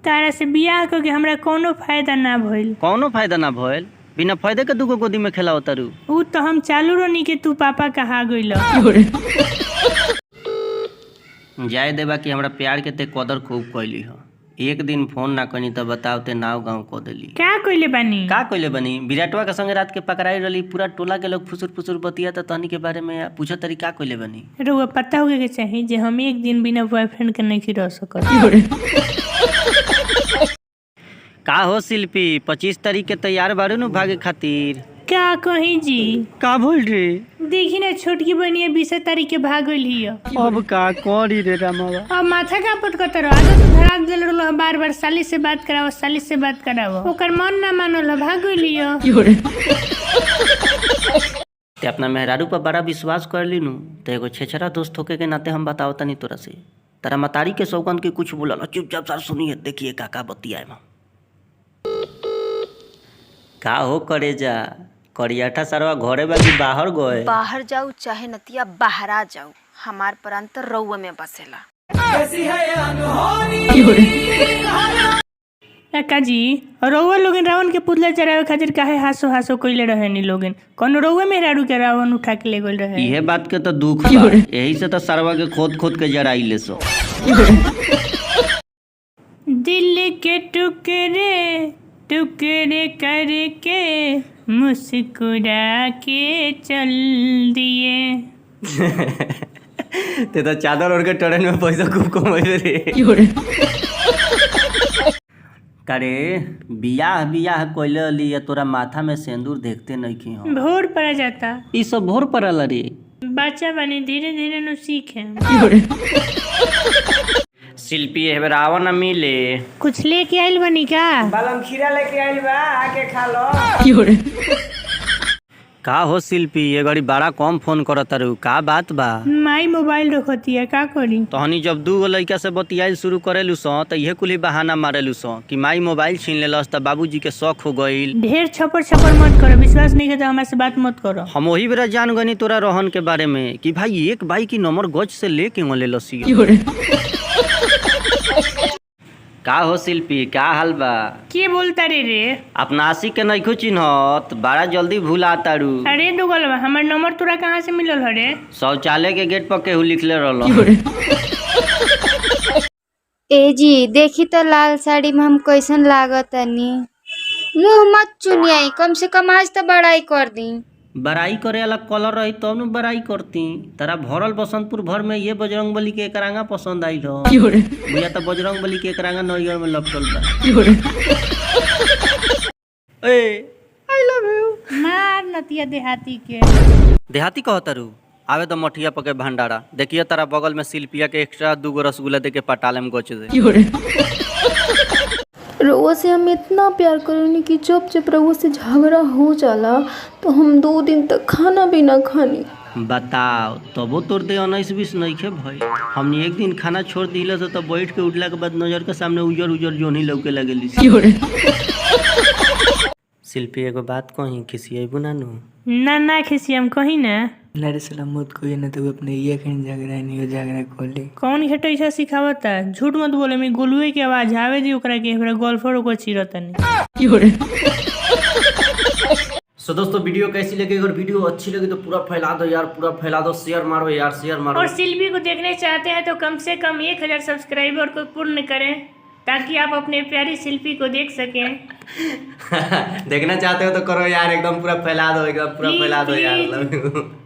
तारा से बियाह करके हमरा कोनो फायदा ना भइल। कौनो फायदा ना भइल? बिना फायदे के दूगो गोदी में खेलाओ तारू। ऊ तो हम चालू रहनी के तू पापा कहा गइल। जाय देबा कि हमरा प्यार के ते कदर खूब कइली हो। एक दिन फोन ना कनी तो बताओ ते नाव गाँव को देली। क्या कइले बानी? का कइले बनी? विराटवा के संगे रात के पकड़ाई रही, पूरा टोला के लोग फुसुर फुसुर बतिया तो तहनी के बारे में पूछो तरी का कइले बनी। रउआ पता होगे के चाहिए जे हम एक दिन बिना बॉयफ्रेंड के नहीं रह सकत। का हो शिल्पी, 25 तारीख के तैयार बारू नु भागे खातिर? क्या कही जी? का बोल रे? देखी ना छोटकी बनिया 20 तारीख के भाग गइल हिय। अब का करी रे रामावा? अब माथा का पटकत रहो, आदत तो धरा देल रहो, बार बार साली से बात कराओ, साली से बात कराओ, ओकर मन ना मानल, भाग गइल हिय। ते अपना मेहरारू पर बड़ा विश्वास कर ली नु, तो एगो छेछरा दोस्त होके के नाते हम बताओ तनी तोरा से। तारा मतारी के सौगन के कुछ बोलल, चुपचाप सार सुनिए, देखिए काका बतियाए में। का हो करे जा? करियाठा सरवा घरे बाकी बाहर गए? बाहर जाऊ चाहे नतिया बाहरा जाऊ, हमार प्राण तो रउआ में बसेला। काका जी, रउआ लोगन रावण के पुतला चढ़ावे खातिर काहे हासो हासो कइले रहेनी लोगन? कोनो रउआ मेहरारू के रावण उठा के ले गइल रहे? इहे बात के तो दुख बा, यही से तो सरवा के खोद खोद के जराइले सो। दिल के टुकड़े टुकड़े करके मुस्कुरा के चल दिए। ते तो चादर ओढ़ के ट्रेन में पैसा खूब कमाइले रे। करे बियाह बियाह कइले ली, तोरा माथा में सिंदूर देखते नहीं की हो। भोर पड़ जाता। ई सब भोर पड़ल रे। बच्चा बने धीरे धीरे नु सीखे। शिल्पी है रावण न मिले। कुछ लेके आइल बनी का? बालम खीरा लेके आइल बा, आके खा लो। का हो शिल्पी, ये घड़ी बड़ा कम फोन करत रू, का बात बा? माई मोबाइल रखती है, का करी? तहनी जब दू गो लड़का से बतियाई शुरू करेलू सो तो इहे कुली बहाना मारेलू सो कि माई मोबाइल छीन लेलस तो बाबूजी के शौक हो गईल। ढेर छपर छपर मत करो, विश्वास नहीं करता हमारे से बात मत करो। हम वही बेरा जान गनी तोरा रोहन के बारे में कि भाई एक भाई की नंबर गज से लेके ले लसी। का हो शिल्पी, का हाल बा? के बोलता रे? अपना आशिक के नहीं चिन्हत, बड़ा जल्दी भूला तारू। अरे दुगल बा, हमार नंबर तोरा कहाँ से मिलल हरे? शौचालय के गेट पर केहू लिखले रहल। ए जी देखी तो लाल साड़ी में हम कैसन लागतनी। मुंह मत चुनियाई, कम से कम आज तो बड़ाई कर दी। बड़ाई करे वाला कलर रही तब न बड़ाई करती। तारा भरल बसंतपुर भर में ये बजरंग बली के एकरांगा पसंद आई हो। भैया तो बजरंग बली के एकरांगा नैयर में लपटल बा। ए आई लव यू। मार नतिया देहाती के। देहाती कहता रू, आवे तो मठिया पके भंडारा। देखिए तारा बगल में शिल्पिया के एक्स्ट्रा 2 गो रसगुल्ला दे के पटाले में गोच दे। रउआ से हम इतना प्यार करेनी कि जब रउआ से झगड़ा हो जाला तो हम 2 दिन तक खाना भी ना खानी। बताओ तबो तोर दे 19-20 नहीं खे भाई। हमने एक दिन खाना छोड़ दिले से तो बैठ के उठला के बाद नजर के सामने उजर उजर जोनी लौके लगेली। शिल्पी एगो बात कही, खिसियेबू ना नु? ना खिसियम कही ना। लड़े सलाम मत कोई ना, तो अपने ये कहीं झगड़ा नहीं हो, झगड़ा खोले। कौन घटैसा सिखावता? झूठ मत बोले, मैं गोलुए के आवाज आवे दी ओकरा के, हमरा गोल्फर को चिरतनी। सो दोस्तों वीडियो कैसी लगी? अगर वीडियो अच्छी लगी तो पूरा फैला दो यार, पूरा फैला दो, शेयर मारो यार, शेयर मारो। और शिल्पी को देखने चाहते हैं तो कम से कम 1000 सब्सक्राइबर को पूर्ण करें ताकि आप अपने प्यारी शिल्पी को देख सकें। देखना चाहते हो तो करो यार, एकदम पूरा फैला दो, एकदम पूरा फैला दो यार।